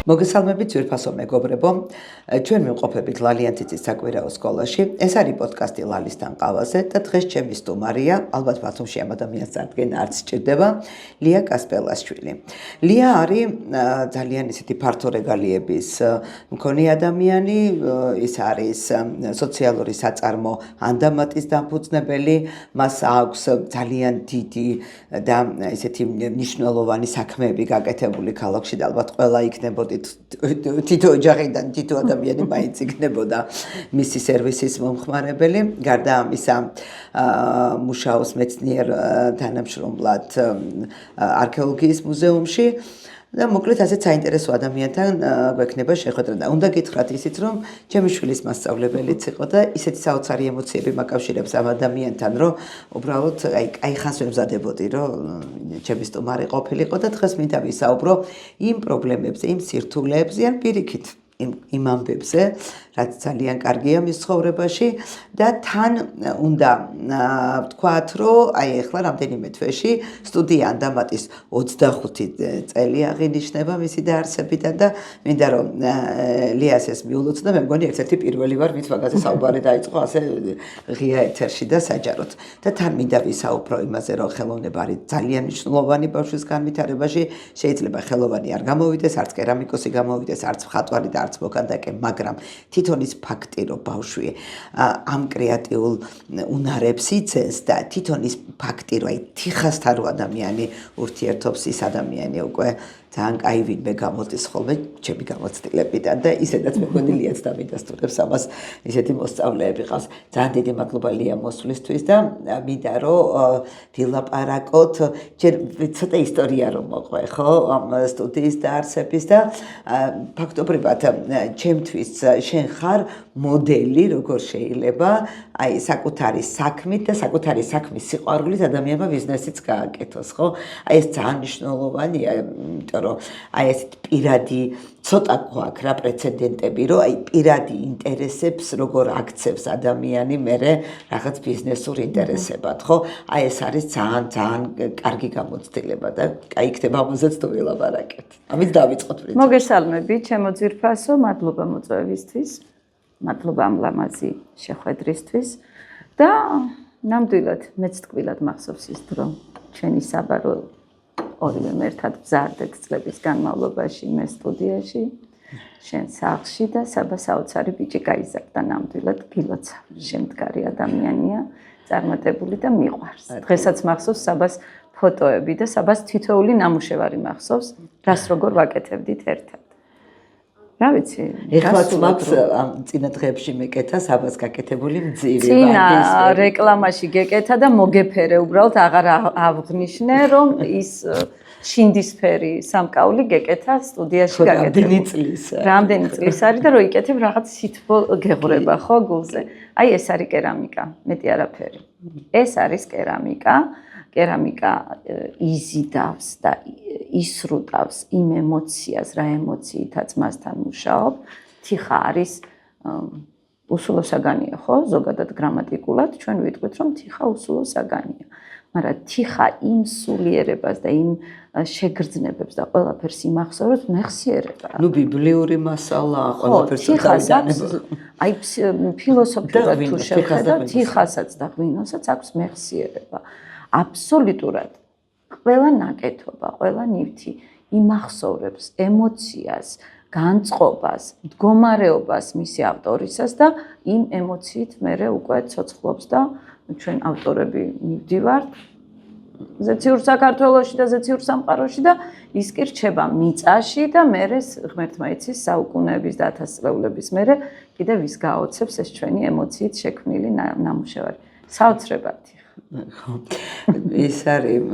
მოგესალმებით ძვირფასო მეგობრებო, ჩვენ მივყოფებით ლალიანთიცის საკვირაო სკოლაში. ეს არის პოდკასტი ლალისთან ყავაზე და დღეს ჩემი სტუმარია, ალბათ ბათუმში ამ ადამიანს წარდგენა არც სჭირდება, ლია კასპელაშვილი. ლია არის ძალიან ისეთი ფართო რეგალიების მქონე ადამიანი, ის არის სოციალური საწარმო ანდამატის დამფუძნებელი, მას აქვს ძალიან დიდი და ისეთი მნიშვნელოვანი საქმეები გაკეთებული ქალაქში და ალბათ ყველა იქნებოდა თითო ოჯახიდან თითო ადამიანი მაინც იქნებოდა მისი სერვისის მომხმარებელი. გარდა ამისა, მუშაობს მეცნიერ თანამშრომლად არქეოლოგიის მუზეუმში და მოკლედ ასეთ საინტერესო ადამიანთან გვექნება შეხვედრა და უნდა გითხრათ ისიც, რომ ჩემი შვილის მასწავლებელიც იყო და ისეთი საოცარი ემოციები მაკავშირებს ამ ადამიანთან, რომ უბრალოდ აი ხანს ვემზადებოდი, რომ ჩემი სტუმარი ყოფილიყო და დღეს მინდა ვისაუბრო იმ პრობლემებზე, იმ სირთულეებზე, ან პირიქით იმ ამბებზე, რაც ძალიან კარგია მის ცხოვრებაში და თან უნდა ვთქვათ, რომ აი ახლა რამდენიმე თვეში სტუდია ანდამატის 25 წელი აღინიშნება მისი დაარსებიდან და მინდა რომ ლიას ეს მიულოც და მე მგონი ერთ-ერთი პირველი ვარ, ვინც მაგაზე საუბარი დაიწყო ასე ღია ეთერში და საჯაროდ. და თან მინდა ვისაუბრო იმაზე, რომ ხელოვნება არის ძალიან მნიშვნელოვანი ბავშვის განვითარებაში, შეიძლება ხელოვანი არ გამოვიდეს, არც კერამიკოსი გამოვიდეს, არც მხატვარი და არც მოკანდაკე, მაგრამ თვითონ ის ფაქტი, რომ ბავშვი ამ კრეატიულ უნარებს იცენს და თვითონ ის ფაქტი, რომ აი თიხასთან რო ადამიანი ურთიერთობს, ის ადამიანი უკვე ძალიან კაი ვინმე გამოდის ხოლმე ჩემი გამოცდილებიდან და ისედაც მეგონი ლიაც დამიდასტურებს ამას ისეთი მოსწავლეები ყავს. ძალიან დიდი მადლობა ლია მოსვლისთვის და მინდა რომ ვილაპარაკოთ ჯერ ცოტა ისტორია რომ მოყვე ხო ამ სტუდიის დაარსების და ფაქტობრივად ჩემთვის შენ ხარ მოდელი როგორ შეიძლება აი საკუთარი საქმით და საკუთარი საქმის სიყვარულით ადამიანმა ბიზნესიც გააკეთოს ხო? აი ეს ძალიან მნიშვნელოვანია, იმიტომ რომ აი ეს პირადი ცოტა გვაქვს რა პრეცედენტები, რომ აი პირადი ინტერესებს როგორ აქცევს ადამიანი მერე რაღაც ბიზნესურ ინტერესებად, ხო? აი ეს არის ძალიან კარგი გამოცდილება და კაი იქნება ამაზეც თუ ვილაპარაკეთ. ამით დავიწყოთ პრინციპში. მოგესალმებით, ჩემო ძვირფასო, მადლობა მოწვევისთვის. მადლობა ამ ლამაზი შეხვედრისთვის და ნამდვილად მეც ტკბილად მახსოვს ის დრო ჩვენი საბარო ორივე ერთად ვზარდეთ წლების განმავლობაში მე სტუდიაში შენ სახლში და საბა საოცარი ბიჭი გაიზარდა ნამდვილად გილოცა შემდგარი ადამიანია წარმატებული და მიყვარს დღესაც მახსოვს საბას ფოტოები და საბას თითოეული ნამუშევარი მახსოვს რას როგორ ვაკეთებდით ერთად რა ვიცი, ეხლაც მაქვს ამ წინა დღეებში მეკეთა საბას გაკეთებული მძივი წინა რეკლამაში გეკეთა და მოგეფერე უბრალოდ აღარ ავღნიშნე რომ ის შინდისფერი სამკაული გეკეთა სტუდიაში გაკეთებული. რამდენი წლის არის და რო იკეთებ რაღაც სითბო გეღვრება ხო გულზე. აი ეს არის კერამიკა, მეტი არაფერი. ეს არის კერამიკა. კერამიკა იზიდავს და ისრუტავს იმ ემოციას, რა ემოციითაც მასთან მუშაობ. თიხა არის უსულო საგანია, ხო? ზოგადად გრამატიკულად ჩვენ ვიტყვით, რომ თიხა უსულო საგანია. მაგრამ თიხა იმ სულიერებას და იმ შეგრძნებებს და ყველაფერს იმახსოვრებს მეხსიერება. ნუ ბიბლიური მასალაა, ყველაფერს თიხასაც აი ფილოსოფიურად თუ შევხედავ, თიხასაც და ღვინოსაც აქვს მეხსიერება. აბსოლუტურად ყველა ნაკეთობა, ყველა ნივთი იმახსოვრებს ემოციას, განწყობას, მდგომარეობას მისი ავტორისას და იმ ემოციით მერე უკვე ცოცხლობს და ჩვენ ავტორები მივდივართ ზეციურ საქართველოში და ზეციურ სამყაროში და ის კი რჩება მიწაში და მერე ღმერთმა იცის საუკუნეების და ათასწლეულების მერე კიდევ ის გაოცებს ეს ჩვენი ემოციით შექმნილი ნამუშევარი. საოცრებად ის არის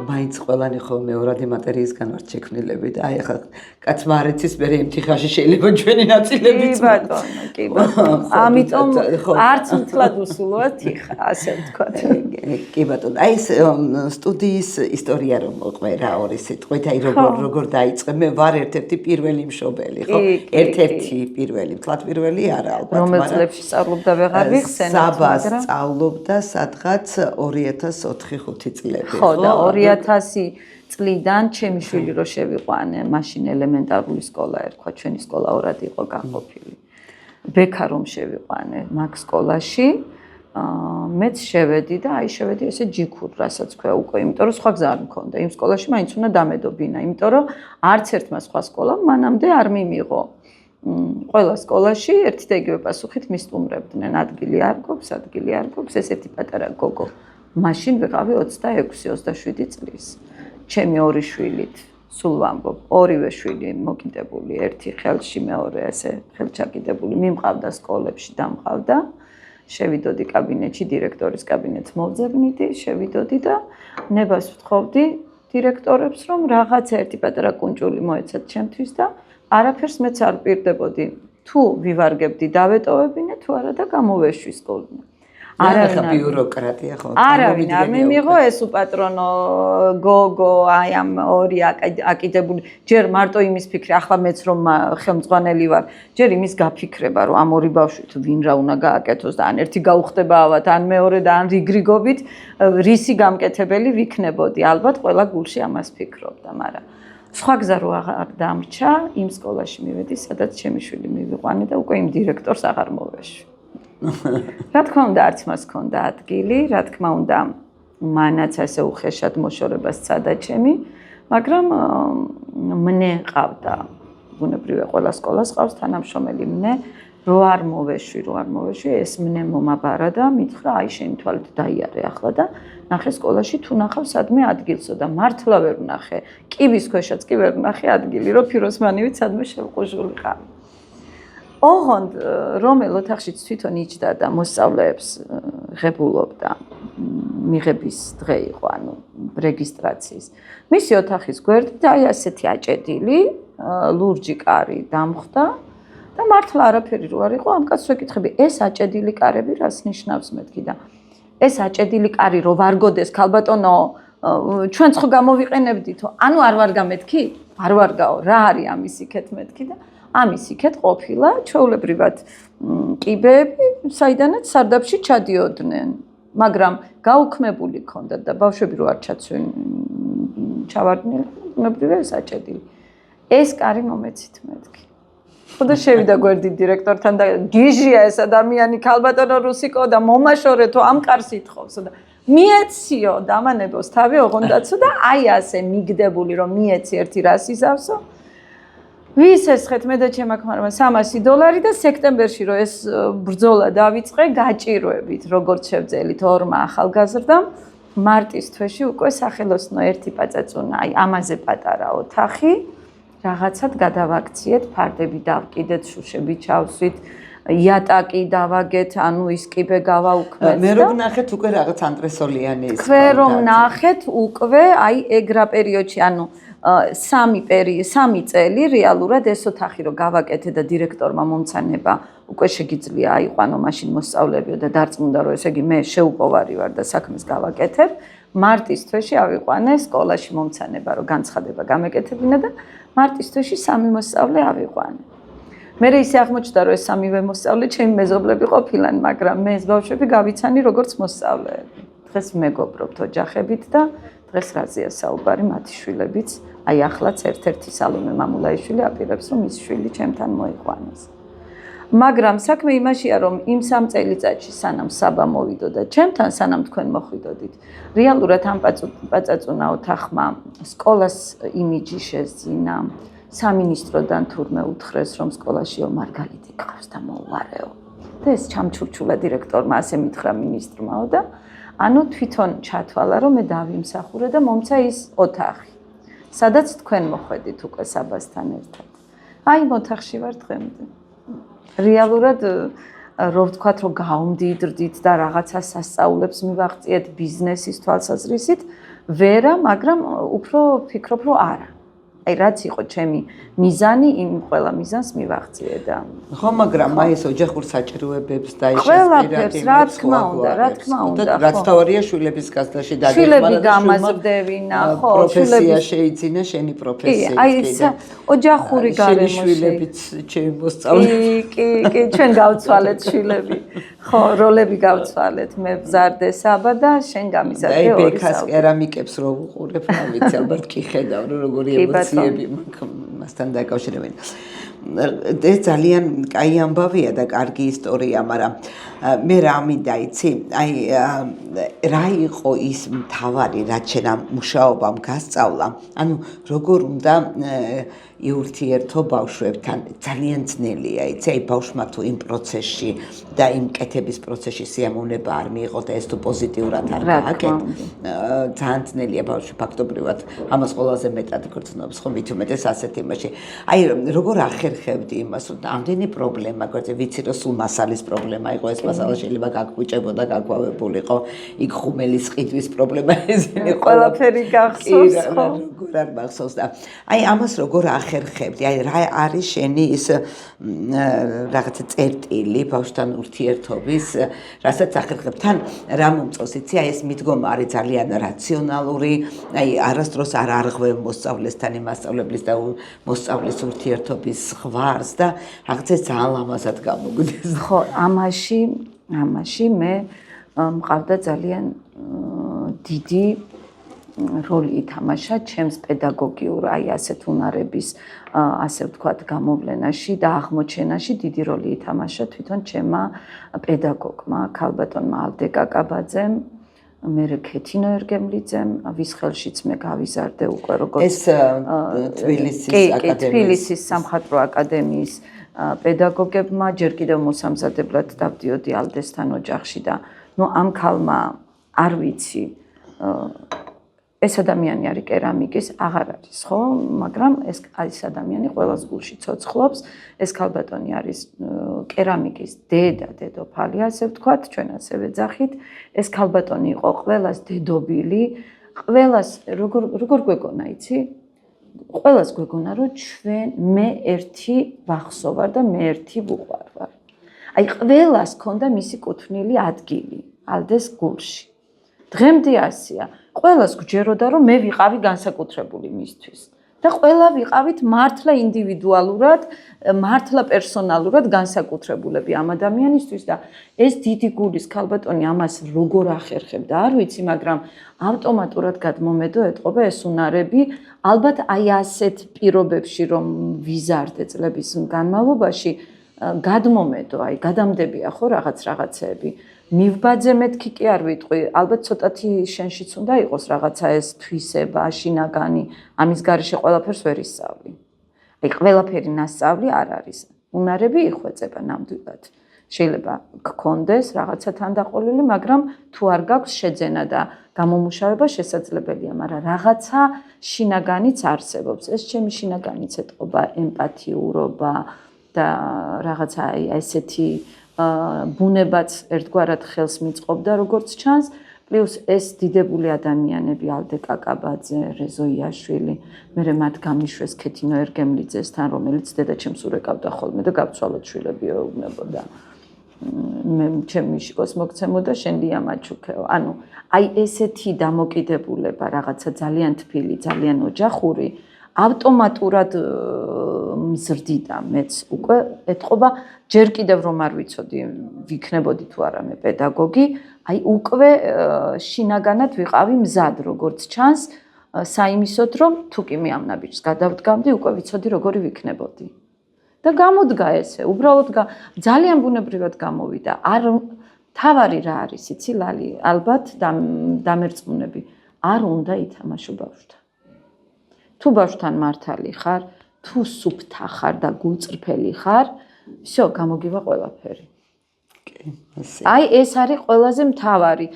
მაინც ყველანი ხო მეორადი მატერიისგან ვართ შექმნილები და აი ახლა კაცმა არ იცის მე იმ თიხაში შეიძლება ჩვენი ნაწილებიც კი ბატონო ამიტომ არც მთლად უსულოა თიხა ასე ვთქვათ კი ბატონო აი ეს სტუდიის ისტორია რომ მოყვე რა ორი სიტყვით აი როგორ დაიწყე მე ვარ ერთ-ერთი პირველი მშობელი ხო ერთ-ერთი პირველი მთლად პირველი არა ალბათ რომელ წლებში სწავლობდა ვეღარ ვიხსენებ საბას სწავლობდა სადღაც 2004-5 წლები ხო და 2000 წლიდან ჩემი შვილი რო შევიყვანე, მაშინ ელემენტარული სკოლა ერქვა, ჩვენი სკოლა ორად იყო გაყოფილი. ბექა რომ შევიყვანე მაგ სკოლაში, მეც შევედი და შევედი ესე ჯიქურ, რასაც ქვია უკვე, იმიტომ რომ სხვა გზა არ მქონდა. იმ სკოლაში მაინც უნდა დამედობინა, იმიტომ რომ არც ერთმა სხვა სკოლამ მანამდე არ მიმიღო. ყველა სკოლაში ერთი და იგივე პასუხით მისტუმრებდნენ, ადგილი არ გვაქვს, ეს ერთი პატარა გოგო. მაშინ ვიყავი 26-27 წლის. ჩემი ორი შვილით, სულ ვამბობ, ორივე შვილი მოკიდებული, ერთი ხელში, მეორე ესე ხელჩაკიდებული, მიმყავდა სკოლებში, დამყავდა. შევიდოდი კაბინეტში, დირექტორის კაბინეტს მოვძებნიდი, შევიდოდი და ნებას ვთხოვდი დირექტორებს, რომ რაღაც ერთი პატარა კუნჭული მოეცათ ჩემთვის და არაფერს მეც არ პირდებოდი. თუ ვივარგებდი, დავეტოვებინე, თუ არა და გამოვეშვი სკოლიდან. არავინ ბიუროკრატია ხო? არავინ არ მიმიღო ეს უპატრონო გოგო, აი ამ ორი აკიდებული. ჯერ მარტო იმის ფიქრი, ახლა მეც რომ ხელმძღვანელი ვარ, ჯერ იმის გაფიქრება, რომ ამ ორი ბავშვით ვინ რა უნდა გააკეთოს და ან ერთი გაუხდება ავად, ან მეორე და ან რიგრიგობით რისი გამკეთებელი ვიქნებოდი. ალბათ ყველა გულში ამას ფიქრობდა, მაგრამ სხვა გზა რო აღარ დამრჩა, იმ სკოლაში მივედი, სადაც ჩემი შვილი მივიყვანე და უკვე იმ დირექტორს აღარ მოვეშვი. რა თქმა უნდა, არც მას ჰქონდა ადგილი, რა თქმა უნდა, მანაც ასე უხეშად მოშორებას სცადა ჩემი, მაგრამ მნე ყავდა. ბუნებრივია, ყველა სკოლას ყავს თანამშრომელი მნე, რო არ მოვეშვი, ეს მნე მომაბარა და მითხრა, აი შენი თვალით დაიარე ახლა და ნახე სკოლაში თუ ნახავ სადმე ადგილსო და მართლა ვერ ვნახე. კიბის ქვეშაც კი ვერ ვნახე ადგილი, რო ფიროსმანივით სადმე შევყუჟულიყავი. ოღონდ რომელ ოთახშიც თვითონ იჯდა და მოსწავლეებს ღებულობდა, მიღების დღე იყო, ანუ რეგისტრაციის. მისი ოთახის გვერდით აი ასეთი აჭედილი, ლურჯი კარი დამხვდა და მართლა არაფერი რო არ იყო, ამ კაცს ვეკითხები, ეს აჭედილი კარები რას ნიშნავს მეთქი და ეს აჭედილი კარი რო ვარგოდეს, ქალბატონო, ჩვენც ხო გამოვიყენებდითო, ანუ არ ვარ გამეთქი? არ ვარგაო, რა არის ამის იქეთ მეთქი და ამის იქეთ ყოფილა ჩვეულებრივად კიბეები, საიდანაც სარდაფში ჩადიოდნენ, მაგრამ გაუქმებული ჰქონდათ და ბავშვები რო არ ჩაცვენ ჩავარდნილი, ბუნებრივია ეს აჭედილი. ეს კარი მომეცით მეთქი. ხოდა შევიდა გვერდით დირექტორთან და გიჟია ეს ადამიანი, ქალბატონო რუსიკო და მომაშორეთო ამ კარს ითხოვსო და მიეციო დამანებოს თავი ოღონდაცო და აი ასე მიგდებული რომ მიეცი ერთი რას იზავსო. ვის ესხეთ მე და ჩემ აქ $300 და სექტემბერში რო ეს ბრძოლა დავიწყე, გაჭირვებით, როგორც შევძელით ორმა ახალგაზრდამ, მარტის თვეში უკვე სახელოსნო ერთი პაწაწუნა, აი ამაზე პატარა ოთახი, რაღაცად გადავაქციეთ, ფარდები დავკიდეთ, შუშები ჩავსვით, იატაკი დავაგეთ, ანუ ის კიბე გავაუქმეთ. მე რომ ნახეთ უკვე რაღაც ანტრესოლიანი ის. თქვენ რომ ნახეთ უკვე აი ეგ რა პერიოდში, ანუ 3 წელი რეალურად ეს ოთახი რო გავაკეთე და დირექტორმა მომცანება უკვე შეგიძლია აიყვანო მაშინ მოსწავლებიო და დარწმუნდა რომ ესე იგი მე შეუპოვარი ვარ და საქმეს გავაკეთებ. მარტის თვეში ავიყვანე სკოლაში მომცანება რომ განცხადება გამეკეთებინა და მარტის თვეში 3 მოსწავლე ავიყვანე. მე ისე აღმოჩნდა რომ ეს 3 მოსწავლე ჩემი მეზობლები ყოფილან, მაგრამ მე ეს ბავშვები გავიცანი როგორც მოსწავლეები. დღეს მეგობრობთ ოჯახებით და დღეს რაზეა საუბარი მათი შვილებიც, აი ახლაც ერთ-ერთი სალომე მამულაიშვილი აპირებს რომ ის შვილი ჩემთან მოიყვანოს. მაგრამ საქმე იმაშია რომ იმ 3 წელიწადში სანამ საბა მოვიდო და ჩემთან სანამ თქვენ მოხვიდოდით, რეალურად ამ პაწაწუნა ოთახმა სკოლას იმიჯი შეძინა, სამინისტროდან თურმე უთხრეს რომ სკოლაშიო მარგალიტი გყავს და მოუვარეო. და ეს ჩამჩურჩულა დირექტორმა ასე მითხრა მინისტრმაო და ანუ თვითონ ჩათვალა რომ მე დავიმსახურე და მომცა ის ოთახი. სადაც თქვენ მოხვედით უკვე საბასთან ერთად. აი იმ ოთახში ვარ დღემდე. რეალურად რო ვთქვათ რომ გავმდიდრდით და რაღაცა სასწაულებს მივაღწიეთ ბიზნესის თვალსაზრისით, ვერა, მაგრამ უფრო ვფიქრობ რომ არა. აი რაც იყო ჩემი მიზანი, იმ ყველა მიზანს მივაღწიე და ხო, მაგრამ აი ეს ოჯახურ საჭიროებებს და ის ყველაფერს რა თქმა უნდა, რაც თავარია შვილების გასდაში დაგეხმარა. შვილები გამაზრდებინა, ხო, პროფესია შეიძინა შენი პროფესია. აი ოჯახური გარემოში. შვილებიც ჩემი მოსწავლე. კი, ჩვენ გავცვალეთ შვილები. ხო, როლები გავცვალეთ. მე ვზარდე საბა და შენ გამიზარდე ორი საბა. ბექას კერამიკებს რო ვუყურებ, რა ვიცი, ალბათ კი ხედავ, როგორი ემოციები მასთან დაკავშირებენ. ეს ძალიან კაი ამბავია და კარგი ისტორია, მაგრამ მე რა მინდა იცი, აი რა იყო ის მთავარი, რაც შენ ამ მუშაობამ გასწავლა? ანუ როგორ უნდა იურთიერთო ბავშვებთან, ძალიან ძნელია, იცი, აი ბავშვმა თუ იმ პროცესში და იმ კეთების პროცესში სიამოვნება არ მიიღო და ეს თუ პოზიტიურად არ გააკეთე, ძალიან ძნელია ბავშვი ფაქტობრივად ამას ყველაზე მეტად გრძნობს, ხო, მით უმეტეს ასეთ იმაში. აი როგორ ახერხებდი იმას, რომ ამდენი პრობლემა გვერდზე, ვიცი რომ სულ მასალის პრობლემა იყო, ეს მასალა შეიძლება გაგხვიჭებოდა, გაგვავებულიყო, იქ ხუმელის ყიდვის პრობლემა ესენი ყველაფერი გახსოვს, ხო? როგორ არ მახსოვს და აი ამას როგორ ახერხებდი? აი რა არის შენი ის რაღაცა წერტილი ბავშვთან ურთიერთობის, რასაც ახერხებ? თან რა მომწონს, იცი, აი ეს მიდგომა არის ძალიან რაციონალური, აი არასდროს არ არღვევ მოსწავლესთან, მასწავლებლის და მოსწავლის ურთიერთობის ღვარს და რაღაცა ძალიან ლამაზად გამოგვიდეს. ხო, ამაში მე მყავდა ძალიან დიდი როლი ითამაშა ჩემს პედაგოგიურ, აი ასეთ უნარების, ასე ვთქვათ, გამოვლენაში და აღმოჩენაში დიდი როლი ითამაშა თვითონ ჩემმა პედაგოგმა, ქალბატონმა ალდეკა კაბაძემ, მერე ქეთინო ერგემლიძემ, ვის ხელშიც მე გავიზარდე უკვე როგორც ეს თბილისის სამხატვრო აკადემიის პედაგოგებმა, ჯერ კიდევ მოსამზადებლად დავდიოდი ალდესთან ოჯახში და ნუ ამ ქალმა არ ვიცი ეს ადამიანი არის კერამიკის, აღარ არის, ხო? მაგრამ ეს ადამიანი ყველას გულში ცოცხლობს. ეს ქალბატონი არის კერამიკის დედოფალი, ასე ვთქვათ, ჩვენ ასე ვეძახით. ეს ქალბატონი იყო ყველას დედობილი, ყველას როგორ გვეგონა, იცი? ყველას გვეგონა, რომ მე ერთი ვახსო ვარ და მე ერთი ვუყვარ ვარ. აი ყველას ჰქონდა მისი კუთვნილი ადგილი ალდეს გულში. დღემდე ასია. ყველას გჯეროდა რომ მე ვიყავი განსაკუთრებული მისთვის და ყველა ვიყავით მართლა ინდივიდუალურად, მართლა პერსონალურად განსაკუთრებულები ამ ადამიანისთვის და ეს დიდი გულის ქალბატონი ამას როგორ ახერხებდა, არ ვიცი, მაგრამ ავტომატურად გადმომედო ეტყობა ეს უნარები, ალბათ აი ასეთ პირობებში რომ ვიზარდე წლების განმავლობაში გადმომედო, აი გადამდებია ხო რაღაცეები. მივბაძე მეთქი კი არ ვიტყვი, ალბათ ცოტათი შენშიც უნდა იყოს რაღაცა ეს თვისება, შინაგანი, ამის გარეშე ყველაფერს ვერ ისწავლი. აი ყველაფერი ნასწავლი არ არის. უნარები იხვეწება ნამდვილად. შეიძლება გქონდეს რაღაცა თანდაყოლილი, მაგრამ თუ არ გაქვს შეძენა და გამომუშავება შესაძლებელია, მაგრამ რაღაცა შინაგანიც არსებობს. ეს ჩემი შინაგანიც ეტყობა ემპათიურობა და რაღაცა ესეთი ბუნებაც ერთგვარად ხელს მიწყობდა, როგორც ჩანს, პლუს ეს დიდებული ადამიანები, ალდეკა კაბაძე, რეზო იაშვილი, მერე მათ გამიშვეს ქეთინო ერგემლიძესთან, რომელიც დედაჩემს ურეკავდა ხოლმე და გავცვალოთ შვილები ეუბნებოდა. მე ჩემი შიკოს მოგცემოდა, შენ ლია მაჩუქეო. ანუ აი ესეთი დამოკიდებულება, რაღაცა ძალიან თბილი, ძალიან ოჯახური, ავტომატურად მზრდიდა მეც უკვე ეთყობა ჯერ კიდევ რომ არ ვიცოდი ვიქნებოდი თუ არა მე პედაგოგი, აი უკვე შინაგანად ვიყავი მზად როგორც ჩანს საიმისოდ რომ თუ კი მე ამ ნაბიჯს გადავდგამდი უკვე ვიცოდი როგორი ვიქნებოდი. და გამოდგა ესე, უბრალოდ ძალიან ბუნებრივად გამოვიდა. არ თავარი რა არის, იცი ლალი, ალბათ დამერწმუნები არ უნდა ითამაშო ბავშვთან. თუ ბავშვთან მართალი ხარ, თუ სუფთა ხარ და გულწრფელი ხარ, всё, გამოგივა ყველაფერი. აი ეს არის ყველაზე მთავარი.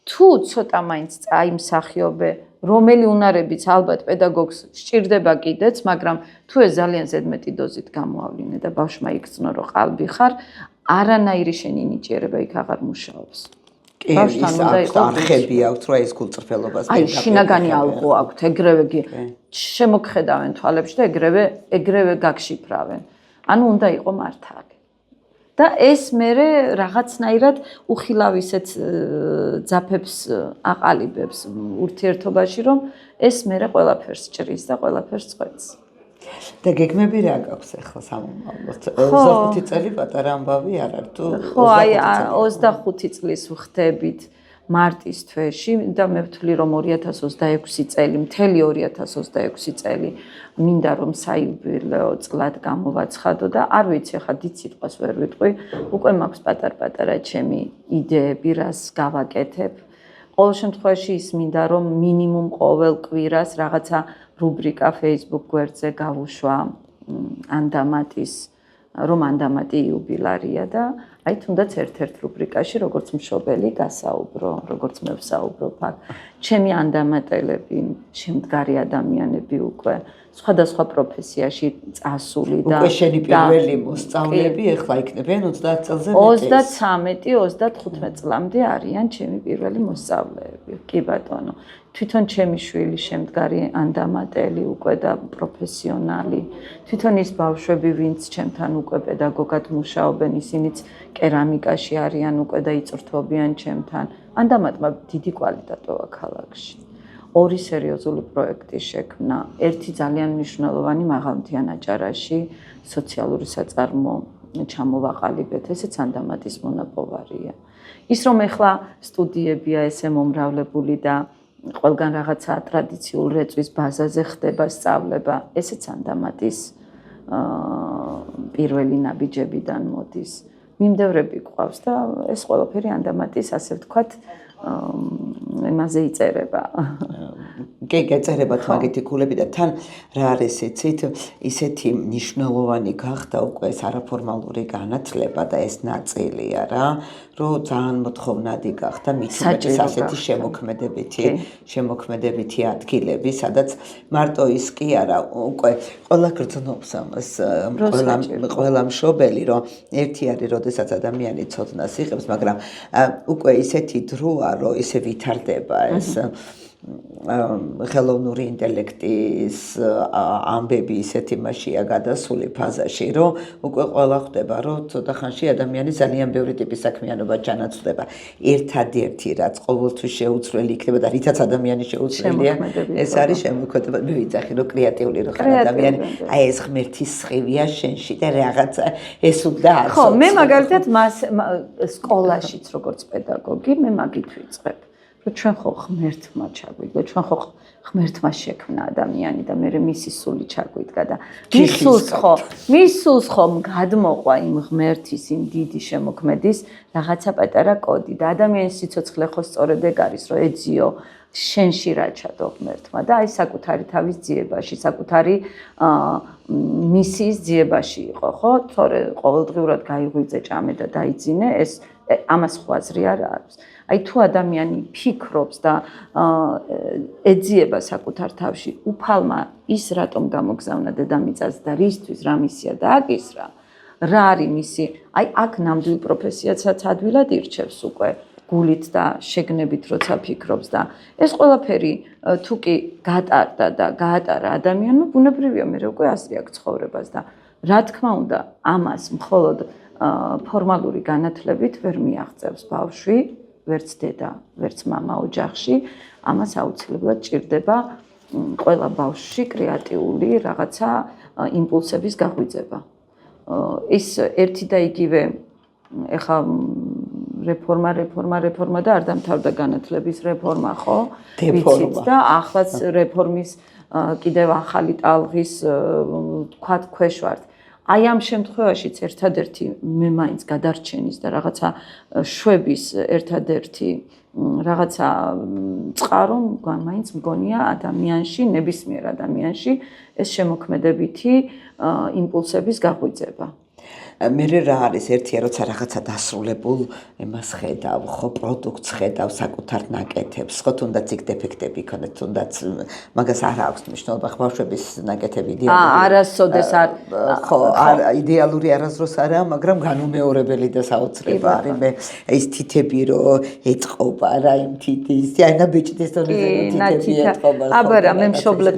თუ ცოტა მაინც წაიმსახიობე, რომელი უნარებიც ალბათ პედაგოგს სჭირდება კიდეც, მაგრამ თუ ეს ძალიან ზედმეტი დოზით გამოავლინე და ბავშვმა იქცნო რომ ყალბი ხარ, არანაირი შენი ნიჭიერება იქ აღარ მუშაობს. ბავშვთან უნდა იყოს არხები აქვს, რომ ეს გულწრფელობას აი შინაგანი ალღო აქვს, ეგრევე შემოგხედავენ თვალებში და ეგრევე გაგშიფრავენ. ანუ უნდა იყოს მართალი. და ეს მერე რაღაცნაირად უხილავისეთ ძაფებს აყალიბებს ურთიერთობაში, რომ ეს მერე ყველაფერს ჭრის და ყველაფერს წყვეტს. და გეგმები რა გაქვს ახლა სამომავლოდ? 25 წელი პატარა ამბავი არ არის თუ? ხო, აი 25 წლის ვხდებით მარტის თვეში და მე ვთვლი რომ 2026 წელი, მთელი 2026 წელი მინდა რომ საიუბილეო წლად გამოვაცხადო და არ ვიცი ახლა დიდ სიტყვას ვერ ვიტყვი, უკვე მაქვს პატარ-პატარა ჩემი იდეები, რას გავაკეთებ. ყოველ შემთხვევაში ის მინდა რომ მინიმუმ ყოველ კვირას რაღაცა რუბრიკა Facebook გვერდზე გავუშვა ანდამატის რომ ანდამატი იუბილარია და აი თუნდაც ერთ-ერთ რუბრიკაში როგორც მშობელი გასაუბრო, როგორც მე ვსაუბრობ აქ, ჩემი ანდამატელები, შემდგარი ადამიანები უკვე სხვადასხვა პროფესიაში წასული და უკვე შენი პირველი მოსწავლეები ახლა იქნებიან 30 წელზე მეტი. 33-35 წლამდე არიან ჩემი პირველი მოსწავლეები. კი ბატონო. თვითონ ჩემი შვილი შემდგარი ანდამატელი უკვე და პროფესიონალი. თვითონ ის ბავშვები, ვინც ჩემთან უკვე პედაგოგად მუშაობენ, ისინიც კერამიკაში არიან უკვე და იწვრთობიან ჩემთან. ანდამატმა დიდი კვალი დატოვა ქალაქში. 2 სერიოზული პროექტი შექმნა. ერთი ძალიან მნიშვნელოვანი მაღალმთიან აჭარაში სოციალური საწარმო ჩამოვაყალიბეთ, ესეც ანდამატის მონაპოვარია. ის რომ ეხლა სტუდიებია ესე მომრავლებული და ყველგან რაღაცა ტრადიციულ რეწვის ბაზაზე ხდება სწავლება, ესეც ანდამატის პირველი ნაბიჯებიდან მოდის. მიმდევრები გვყავს და ეს ყველაფერი ანდამატის ასე ვთქვათ იმაზე იწერება. კი, გეწერებათ მაგითი ქულები და თან რა არის იცით, ისეთი მნიშვნელოვანი გახდა უკვე ეს არაფორმალური განათლება და ეს ნაწილია რა, რომ ძალიან მოთხოვნადი გახდა მithumetes ასეთი შემოქმედებითი ადგილები, სადაც მარტო ის კი არა, უკვე ყველა გრძნობს ამას, ყველა მშობელი, რომ ერთი არის, როდესაც ადამიანი ცოდნას იღებს, მაგრამ უკვე ისეთი დროა, რომ ისე ვითარდება ეს ხელოვნური ინტელექტის ამბები ისეთ იმაშია გადასული ფაზაში, რომ უკვე ყველა ხვდება, რომ ცოტა ხანში ადამიანი ძალიან ბევრი ტიპის საქმიანობა ჩანაცვლდება. ერთადერთი რაც ყოველთვის შეუცვლელი იქნება და რითაც ადამიანი შეუცვლელია, ეს არის შემოქმედება. მე ვიცახი, რომ კრეატიული რო ხარ ადამიანი, აი ეს ღმერთის სხივია შენში და რაღაცა ეს უნდა აცოცხლო. ხო, მე მაგალითად სკოლაშიც როგორც პედაგოგი, მე მაგით ვიწყებ. რომ ჩვენ ხო ღმერთმა ჩაგვიდგა, ჩვენ ხო ღმერთმა შექმნა ადამიანი და მე მისი სული ჩაგვიდგა და მის სულს ხო გადმოყვა იმ ღმერთის, იმ დიდი შემოქმედის რაღაცა პატარა კოდი და ადამიანის სიცოცხლე ხო სწორედ ეგ არის, რომ ეძიო შენში რა ჩადო ღმერთმა და აი საკუთარი თავის ძიებაში, საკუთარი მისიის ძიებაში იყო, ხო? თორე ყოველდღიურად გაიღვიძე ჭამე და დაიძინე, ეს ამას ხო აზრი არ აქვს. აი თუ ადამიანი ფიქრობს და ეძიება საკუთარ თავში, უფალმა ის რატომ გამოგზავნა დედამიწაზე და რისთვის რა მისია დააკისრა, რა არის მისი, აი აქ ნამდვილ პროფესიაცაც ადვილად ირჩევს უკვე გულით და შეგნებით როცა ფიქრობს და ეს ყველაფერი თუ კი გატარდა და გაატარა ადამიანმა, ბუნებრივია მე უკვე აზრი აქვს ცხოვრებას და რა თქმა უნდა, ამას მხოლოდ ფორმალური განათლებით ვერ მიაღწევს ბავშვი, ვერც დედა, ვერც მამა ოჯახში, ამას აუცილებლად ჭირდება ყველა ბავშვში კრეატიული რაღაცა იმპულსების გაღვიძება. ის ერთი და იგივე ეხა რეფორმა და არ დამთავრდა განათლების რეფორმა, ხო? ვიცით და ახლაც რეფორმის კიდევ ახალი ტალღის თქვათ ქვეშ ვართ. აი ამ შემთხვევაშიც ერთადერთი მე მაინც გადარჩენის და რაღაცა შვების ერთადერთი რაღაცა წყარო მაინც მგონია ადამიანში, ნებისმიერ ადამიანში ეს შემოქმედებითი იმპულსების გაღვიძება. მე რა არის ერთია, როცა რაღაცა დასრულებულ იმას ხედავ, ხო, პროდუქტს ხედავ, საკუთარ ნაკეთებს, ხო, თუნდაც იქ დეფექტები იქონეთ, თუნდაც მაგას არ აქვს მნიშვნელობა, ბავშვების ნაკეთები იდეალური. არასოდეს არ ხო, იდეალური არასდროს არაა, მაგრამ განუმეორებელი და საოცრება არის. მე ის თითები რო ეწყობა რა იმ თითის, ანა ბეჭდის თონეზე თითები ეწყობა. აბარა, მე მშობლებ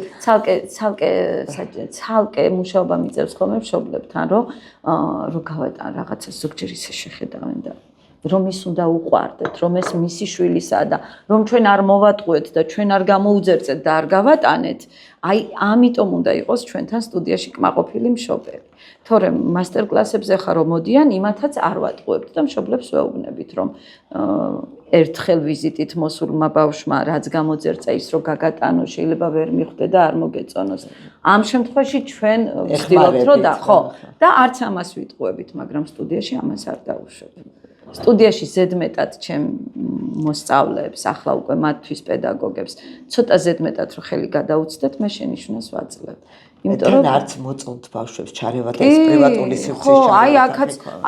ცალკე მუშაობა მიწევს ხოლმე მშობლებთან, რომ გავატან რაღაცა ზოგჯერ ისე შეხედავენ და რომ ის უნდა უყვარდეთ, რომ ეს მისი შვილისაა და რომ ჩვენ არ მოვატყუეთ და ჩვენ არ გამოუძერწეთ და არ გავატანეთ, აი ამიტომ უნდა იყოს ჩვენთან სტუდიაში კმაყოფილი მშობელი. თორემ მასტერკლასებზე ხარ რომ მოდიან, იმათაც არ ვატყუებთ და მშობლებს ვეუბნებით, რომ ერთხელ ვიზიტით მოსულმა ბავშვმა რაც გამოძერწა ის რომ გაგატანო, შეიძლება ვერ მიხვდე და არ მოგეწონოს. ამ შემთხვევაში ჩვენ ვცდილობთ რომ და არც ამას ვიტყუებით, მაგრამ სტუდიაში ამას არ დავუშვებთ. სტუდიაში ზედმეტად ჩემ მოსწავლეებს, ახლა უკვე მათთვის პედაგოგებს, ცოტა ზედმეტად რომ ხელი გადაუცდეთ, მე შენიშვნას ვაძლევ. იმიტომ რომ არც მოწონთ ბავშვებს ჩარევა და ეს პრივატული სივრცის ჩარევა. ხო, აი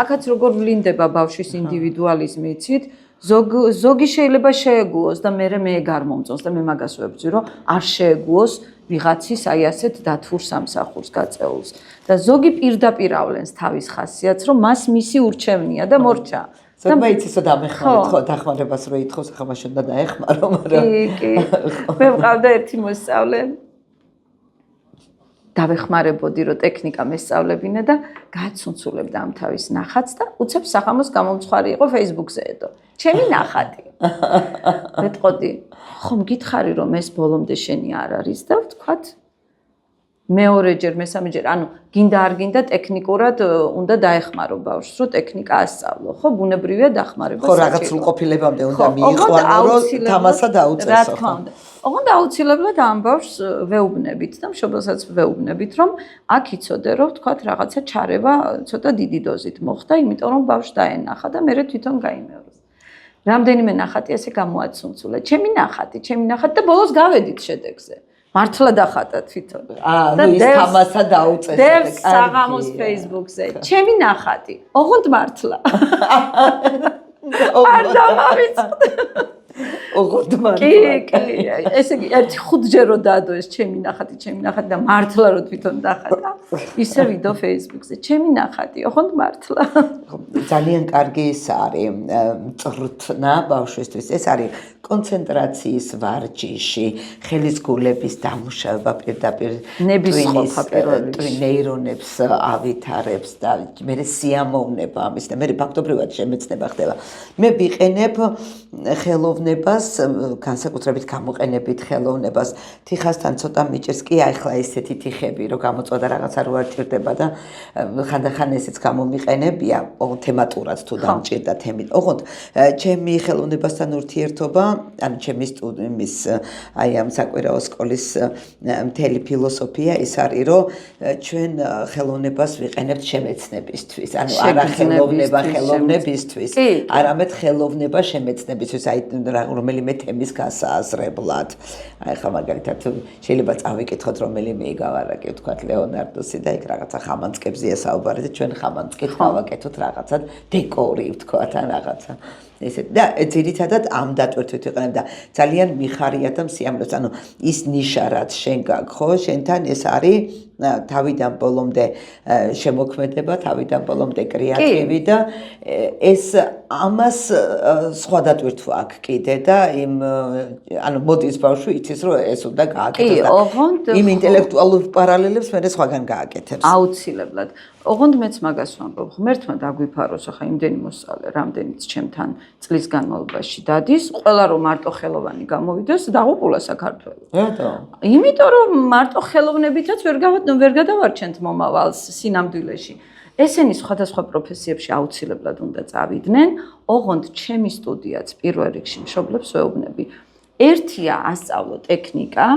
აქაც როგორ ვლინდება ბავშვის ინდივიდუალიზმი, იცით? ზოგი შეიძლება შეეგუოს და მე ეგ არ მომწონს და მე მაგას ვებძვი, რომ არ შეეგუოს ვიღაცის აი ასეთ დათვურ სამსახურს გაწეულს. და ზოგი პირდაპირ ავლენს თავის ხასიათს, რომ მას მისი ურჩევნია და მორჩა. ზოგმა იცისო დამეხმარეთ ხო დახმარებას რო ითხოვს, ახლა მაშინ უნდა დაეხმარო, მაგრამ კი. მე მყავდა ერთი მოსწავლე. დავეხმარებოდი რომ ტექნიკა მესწავლებინა და გააცუნცულებდა ამ თავის ნახატს და უცებ სახამოს გამომცხარი იყო Facebook-ზე ედო. ჩემი ნახატი. მეთყოდი, ხომ გითხარი რომ ეს ბოლომდე შენი არ არის და ვთქვათ მეორეჯერ, მესამეჯერ, ანუ გინდა არ გინდა ტექნიკურად უნდა დაეხმარო ბავშვს, რომ ტექნიკა ასწავლო, ხო, ბუნებრივია დახმარება. ხო, რაღაც სრულყოფილებამდე უნდა მიიყვანო, რომ თამასა დაუწესო. რა თქმა უნდა. ოღონდ აუცილებლად ამ ბავშვს ვეუბნებით და მშობელსაც ვეუბნებით, რომ აქ იცოდე, რომ ვთქვათ რაღაცა ჩარევა ცოტა დიდი დოზით მოხდა, იმიტომ რომ ბავშვს დაენახა და მერე თვითონ გაიმეორეს. რამდენიმე ნახატი ასე გამოაცუნცულა. ჩემი ნახატი და ბოლოს გავედით შედეგზე. მართლა დახატა თვითონ. და ის თამასა დაუწესო. დევს საღამოს Facebook-ზე. ჩემი ნახატი. ოღონდ მართლა. არ დავავიწყდე. ოღონდ მართლა. კი, ესე იგი, ერთი 5ჯერ რო დაადო ეს ჩემი ნახატი და მართლა რო თვითონ დახატა. ისე ვიდო Facebook-ზე. ჩემი ნახატი, ოღონდ მართლა. ძალიან კარგი ის არის მწვრთნა ბავშვისთვის. ეს არის კონცენტრაციის ვარჯიში, ხელისგულების დამუშავება პირდაპირ ნეირონებს ავითარებს და მე სიამოვნება ამის და მე ფაქტობრივად შემეცნება ხდება. მე ვიყენებ ხელოვნებას, განსაკუთრებით გამოყენებით ხელოვნებას. თიხასთან ცოტა მიჭირს კი ახლა ესეთი თიხები, რომ გამოწვდა რაღაცა რო არ ჭირდება და ხანდახან ესეც გამომიყენებია, თემატურად თუ დამჭირდა თემით. ოღონდ ჩემი ხელოვნებასთან ურთიერთობა, ანუ ჩემი სტუდიის აი ამ საკვირაო სკოლის მთელი ფილოსოფია ის არის, რომ ჩვენ ხელოვნებას ვიყენებთ შემეცნებისთვის, ანუ არა ხელოვნება ხელოვნებისთვის, არამედ ხელოვნება შემეცნებისთვის, აი რომელიმე თემის გასააზრებლად. აი ხა მაგალითად შეიძლება წავიკითხოთ რომელიმე იგავარაკი, ვთქვათ ლეონარდოსი და იქ რაღაცა ხამანწკებზია საუბარი და ჩვენ ხამანწკით გავაკეთოთ რაღაცა დეკორი, ვთქვათ, ან რაღაცა. ესე და ძირითადად ამ დატვირთვით ვიყენებ და ძალიან მიხარია და მსიამოვნებს, ანუ ის ნიშა რაც შენ გაქვს, ხო, შენთან ეს არის თავიდან ბოლომდე შემოქმედება, თავიდან ბოლომდე კრეატივი და ეს ამას სხვა დატვირთვა აქვს კიდე და იმ ანუ მოდის ბავშვი იცის რომ ეს უნდა გააკეთოს და იმ ინტელექტუალურ პარალელებს მე სხვაგან გააკეთებს. აუცილებლად. ოღონდ მეც მაგას ვამბობ, ღმერთმა დაგვიფაროს ახლა იმდენი მოსწავლე, რამდენიც ჩემთან წლის განმავლობაში დადის, ყველა რომ მარტო ხელოვანი გამოვიდეს, დაღუპულა საქართველო. რატომ? იმიტომ რომ მარტო ხელოვნებითაც ვერ გადავარჩენთ მომავალს სინამდვილეში. ესენი სხვადასხვა პროფესიებში აუცილებლად უნდა წავიდნენ, ოღონდ ჩემი სტუდიაც პირველ რიგში მშობლებს ვეუბნები. ერთია ასწავლო ტექნიკა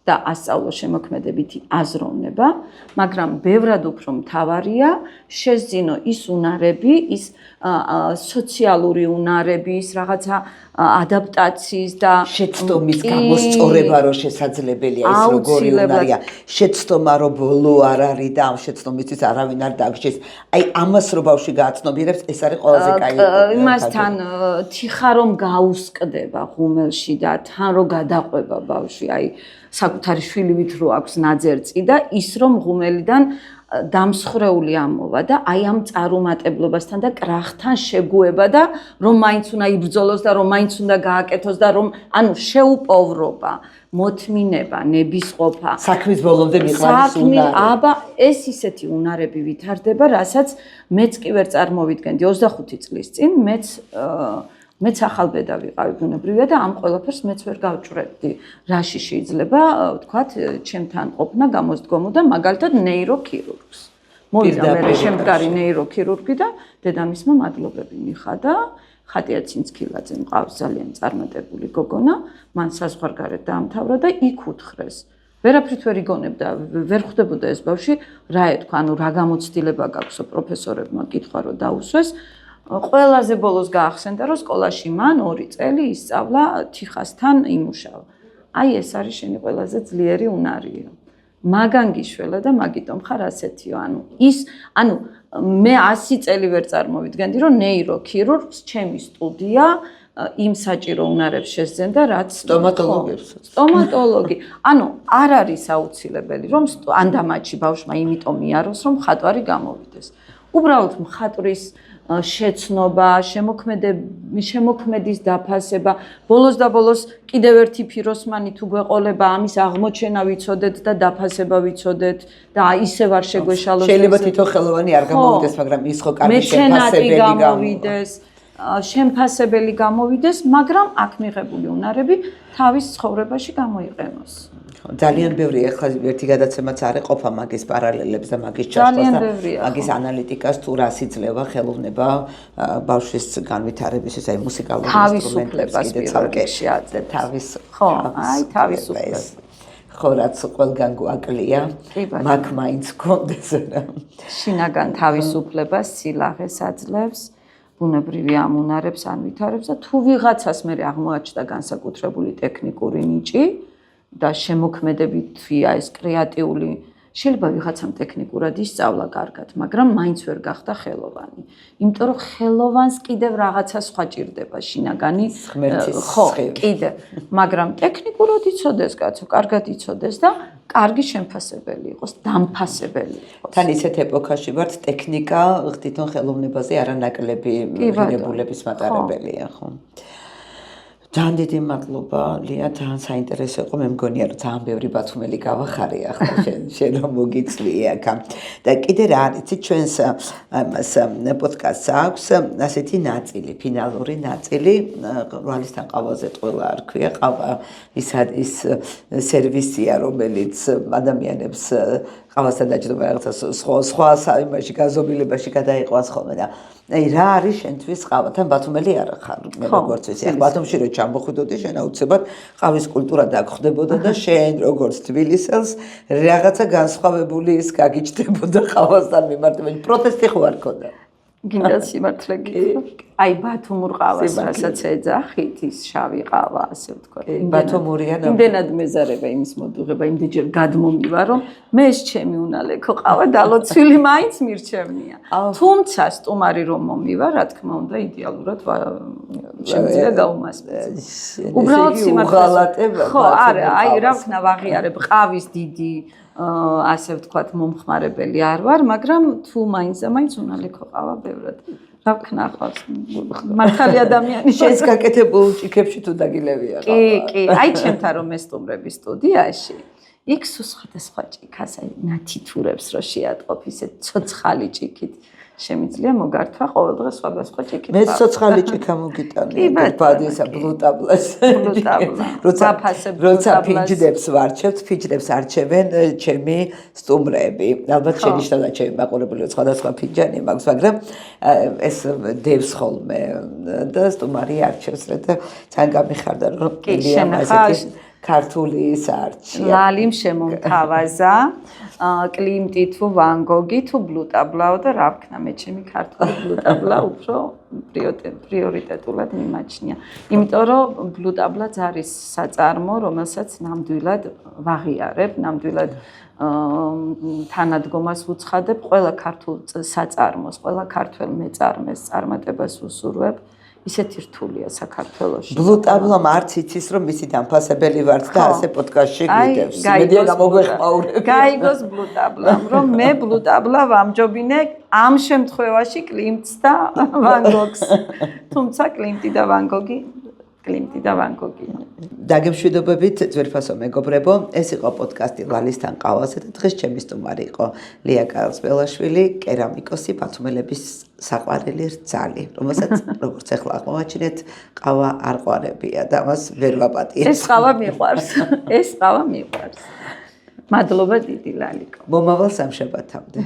და ასწავლო შემოქმედებითი აზროვნება, მაგრამ ბევრად უფრო მთავარია შესძინო ის უნარები, ის სოციალური უნარები, ის რაღაცა ადაპტაციის და შეცდომის გამოსწორება რო შესაძლებელია ის როგორი უნარია, შეცდომა რო ბოლო არ არის და ამ შეცდომისთვის არავინ არ დაგჭირს. აი ამას რო ბავშვი გააცნობიერებს, ეს არის ყველაზე კაი. იმასთან თიხა რომ გაუსკდება ღუმელში და თან რო გადაყვება ბავშვი, აი საკუთარი შვილივით რო აქვს ნაძერწი და ის რომ ღუმელიდან დამსხრეული ამოვა და აი ამ წარუმატებლობასთან და კრახთან შეგუება და რომ მაინც უნდა იბრძოლოს და რომ მაინც უნდა გააკეთოს და რომ ანუ შეუპოვრობა მოთმინება, ნებისყოფა. საქმის ბოლომდე მიყვანის უნარი. აბა, ეს ისეთი უნარები ვითარდება, რასაც მეც კი ვერ წარმოვიდგენდი 25 წლის წინ, მეც ახალბედა ვიყავი ბუნებრივია და ამ ყველაფერს მეც ვერ გავჭრებდი. რაში შეიძლება, ვთქვათ, ჩემთან ყოფნა გამოსდგომოდა მაგალითად ნეიროქირურგს. მოვიდა მე შემდგარი ნეიროქირურგი და დედამისმა მადლობები მიხადა. ხატია ცინცქილაძე მყავს ძალიან წარმატებული გოგონა, მან საზღვარგარეთ დაამთავრა და იქ უთხრეს. ვერაფრით ვერ იგონებდა, ვერ ხვდებოდა ეს ბავშვი, რა ეთქვა, ანუ რა გამოცდილება გაქვსო პროფესორებმა კითხვა რომ დაუსვეს. ყველაზე ბოლოს გაახსენდა, რომ სკოლაში მან 2 წელი ისწავლა თიხასთან იმუშავა. აი ეს არის შენი ყველაზე ძლიერი უნარიო. მაგან გიშველა და მაგიტომ ხარ ასეთიო, ანუ მე 100 წელი ვერ წარმოვიდგენდი, რომ ნეიროქირურგს ჩემი სტუდია იმ საჭირო უნარებს შესძენდა, რაც სტომატოლოგი. ანუ არ არის აუცილებელი, რომ ანდამაჩი ბავშვმა იმიტომ მიაროს, რომ მხატვარი გამოვიდეს. უბრალოდ მხატვრის შეცნობა, შემოქმედის დაფასება, ბოლოს და ბოლოს კიდევ ერთი ფიროსმანი თუ გვეყოლება, ამის აღმოჩენა ვიცოდეთ და დაფასება ვიცოდეთ და ისევ არ შეგვეშალოს. შეიძლება თვითონ ხელოვანი არ გამოვიდეს, მაგრამ ის ხო კარგი შემფასებელი გამოვიდეს, შემფასებელი გამოვიდეს, მაგრამ აქ მიღებული უნარები თავის ცხოვრებაში გამოიყენოს. ძალიან ბევრი ახლა ერთი გადაცემაც არ ეყოფა მაგის პარალელებს და მაგის ჩაშლას და მაგის ანალიტიკას თუ რას იძლევა ხელოვნება ბავშვის განვითარებისთვის, აი მუსიკალური ინსტრუმენტების კიდე ცალკეში აძლევ თავისუფლებას. ხო, რაც ყველგან გვაკლია, მაგ მაინც გქონდეს რა. შინაგან თავისუფლებას, სილაღეს აძლევს. ბუნებრივი ამ უნარებს ანვითარებს და თუ ვიღაცას მე აღმოაჩნდა განსაკუთრებული ტექნიკური ნიჭი და შემოქმედებითია ეს კრეატიული, შეიძლება ვიღაცამ ტექნიკურად ისწავლა კარგად, მაგრამ მაინც ვერ გახდა ხელოვანი. იმიტომ რომ ხელოვანს კიდევ რაღაცა სხვა ჭირდება შინაგანი, ხო, კიდევ, მაგრამ ტექნიკურად იცოდეს კაცო, კარგად იცოდეს და კარგი შემფასებელი იყოს, დამფასებელი იყოს. თან ისეთ ეპოქაში ვართ, ტექნიკა თვითონ ხელოვნებაზე არანაკლები ღირებულების მატარებელია, ხო? ძალიან დიდი მადლობა, ლია, ძალიან საინტერესო იყო. მე მგონია, რომ ძალიან ბევრი ბათუმელი გავახარე ახლა შენ რომ მოგიწვიე აქ. და კიდე რა არის, ჩვენს ამას პოდკასტს აქვს ასეთი ნაწილი, ფინალური ნაწილი, რვალისთან ყავაზე ყველა არ ქვია, ყავა ის სერვისია, რომელიც ადამიანებს ყავასთან დაჯდომა რაღაცა სხვა იმაში გაზომილებაში გადაიყვანს ხოლმე და აი რა არის შენთვის ყავა? თან ბათუმელი არ ხარ, მე როგორც ვიცი. ახლა ბათუმში რო ჩამოხვიდოდი, შენ აუცილებლად ყავის კულტურა დაგხვდებოდა და შენ როგორც თბილისელს რაღაცა განსხვავებული ის გაგიჩნდებოდა ყავასთან მიმართებით. პროტესტი ხო არ ქონდა? გინდა სიმართლე გითხრა. აი ბათუმურ ყავას, რასაც ეძახით, ის შავი ყავა, ასე ვთქვათ. ბათუმურია და იმდენად მეზარება იმის მოდუღება, იმდენჯერ გადმომივა, რომ მე ეს ჩემი უნალექო ყავა დალოცვილი მაინც მირჩევნია. თუმცა სტუმარი რომ მომივა, რა თქმა უნდა, იდეალურად შემიძლია გაუმასპინძლო. უბრალოდ სიმართლე. ხო, არა, აი რა ვქნა ვაღიარებ ყავის დიდი ასე ვთქვათ მომხმარებელი არ ვარ, მაგრამ თუ მაინც და მაინც უნალექო ყავა ბევრად. რა ვქნა ახლავს მართალი ადამიანი შენს გაკეთებულ ჭიქებში თუ დაგილევია ყავა. კი, აი ჩემთან რომ ესტუმრები სტუდიაში, იქ სხვადასხვა ჭიქას, აი ნათითურებს რო შეატყობ ისე ცოცხალი ჭიქით. შემიძლია მოგართვა ყოველდღე სხვადასხვა ჭიქით. მე ცოცხალი ჭიქა მოგიტანია, ბადისა ბლუტაბლას. როცა ფიჯდებს ვარჩევთ, ფიჯდებს არჩევენ ჩემი სტუმრები. ალბათ შენიშნავდა ჩემი მაყურებელი სხვადასხვა ფიჯანი მაქვს, მაგრამ ეს დევს ხოლმე და სტუმარი არჩევს და ძალიან გამიხარდა რომ ილიამ ასეთი ქართული ის არჩია. ლალიმ შემომთავაზა კლიმტი თუ ვან გოგი თუ ბლუტაბლაო და რა ვქნა მე ჩემი ქართული ბლუტაბლა უფრო პრიორიტეტულად მიმაჩნია. იმიტომ რომ ბლუტაბლაც არის საწარმო, რომელსაც ნამდვილად ვაღიარებ, ნამდვილად თანადგომას ვუცხადებ ყველა ქართულ საწარმოს, ყველა ქართველ მეწარმეს წარმატებას ვუსურვებ. ისეთი რთულია საქართველოში. ბლუტაბლამ არც იცის რომ მისი დამფასებელი ვართ და ასე პოდკასტში გვიდევს. მედია გამოგვეხმაურებს. გაიგოს ბლუტაბლამ, რომ მე ბლუტაბლა ვამჯობინე ამ შემთხვევაში კლიმტს და ვან გოგს. თუმცა კლიმტი და ვან გოგი კლიმტი და ვან გოგი. დაგემშვიდობებით ძვირფასო მეგობრებო, ეს იყო პოდკასტი ლალისთან ყავაზე და დღეს ჩემი სტუმარი იყო ლია კალსბელაშვილი, კერამიკოსი, ბათუმელების საყვარელი რძალი, რომელსაც როგორც ახლა აღმოვაჩინეთ, ყავა არ ყვარებია და მას ვერ ვაპატიებ. ეს ყავა მიყვარს. Მადლობა დიდი ლალიკო. მომავალ სამშაბათამდე.